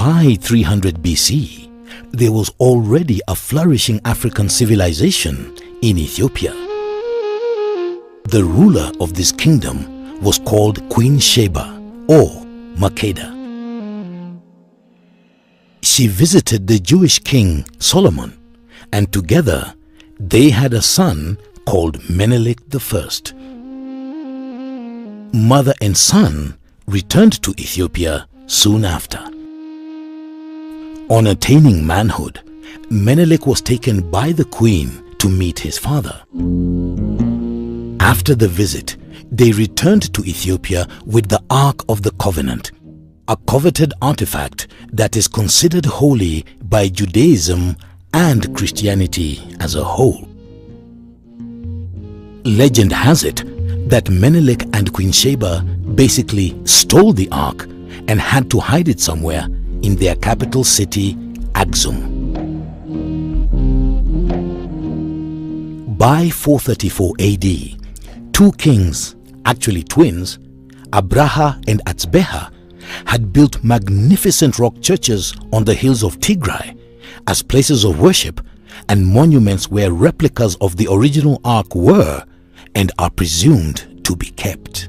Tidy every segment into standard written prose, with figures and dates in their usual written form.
By 300 BC, there was already a flourishing African civilization in Ethiopia. The ruler of this kingdom was called Queen Sheba or Makeda. She visited the Jewish king Solomon, and together they had a son called Menelik I. Mother and son returned to Ethiopia soon after. On attaining manhood, Menelik was taken by the queen to meet his father. After the visit, they returned to Ethiopia with the Ark of the Covenant, a coveted artifact that is considered holy by Judaism and Christianity as a whole. Legend has it that Menelik and Queen Sheba basically stole the Ark and had to hide it somewhere in their capital city, Axum. By 434 AD, two kings, actually twins, Abraha and Atzbeha, had built magnificent rock churches on the hills of Tigray as places of worship and monuments where replicas of the original Ark were and are presumed to be kept.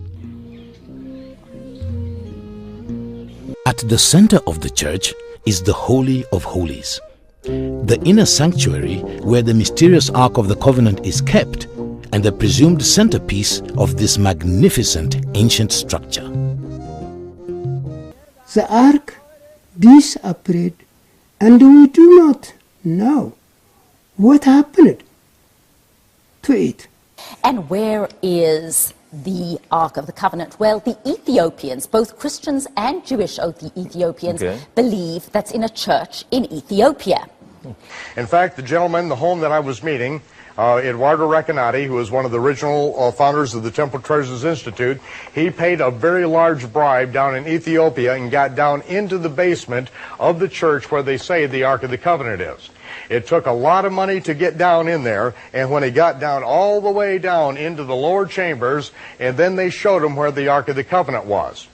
At the center of the church is the Holy of Holies, the inner sanctuary where the mysterious Ark of the Covenant is kept and the presumed centerpiece of this magnificent ancient structure. The Ark disappeared, and we do not know what happened to it. And where is the Ark of the Covenant? Well, the Ethiopians, both Christians and Jewish Ethiopians, believe that's in a church in Ethiopia. In fact, the gentleman, the home that I was meeting, Eduardo Recanati, who was one of the original founders of the Temple Treasures Institute, he paid a very large bribe down in Ethiopia and got down into the basement of the church where they say the Ark of the Covenant is. It took a lot of money to get down in there, and when he got down all the way down into the lower chambers, and then they showed him where the Ark of the Covenant was.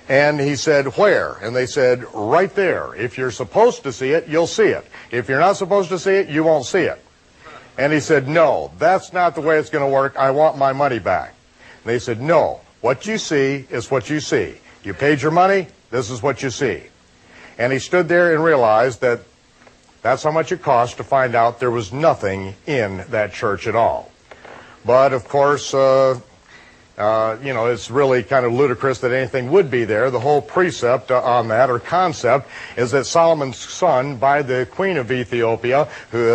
And he said, where? And they said, right there. If you're supposed to see it, you'll see it. If you're not supposed to see it, you won't see it. And he said, no, that's not the way it's going to work. I want my money back. And they said, no, what you see is what you see. You paid your money, this is what you see. And he stood there and realized that that's how much it cost to find out there was nothing in that church at all. But, of course, you know, it's really kind of ludicrous that anything would be there. The whole precept on that, or concept, is that Solomon's son, by the Queen of Ethiopia,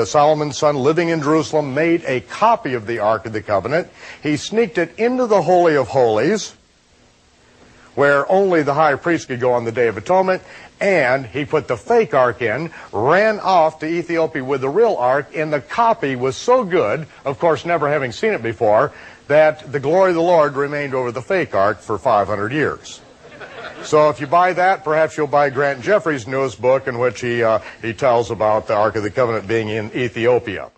Solomon's son living in Jerusalem, made a copy of the Ark of the Covenant. He sneaked it into the Holy of Holies, where only the high priest could go on the Day of Atonement, and he put the fake Ark in, ran off to Ethiopia with the real Ark, and the copy was so good, of course never having seen it before, that the glory of the Lord remained over the fake Ark for 500 years. So if you buy that, perhaps you'll buy Grant Jeffrey's newest book, in which he tells about the Ark of the Covenant being in Ethiopia.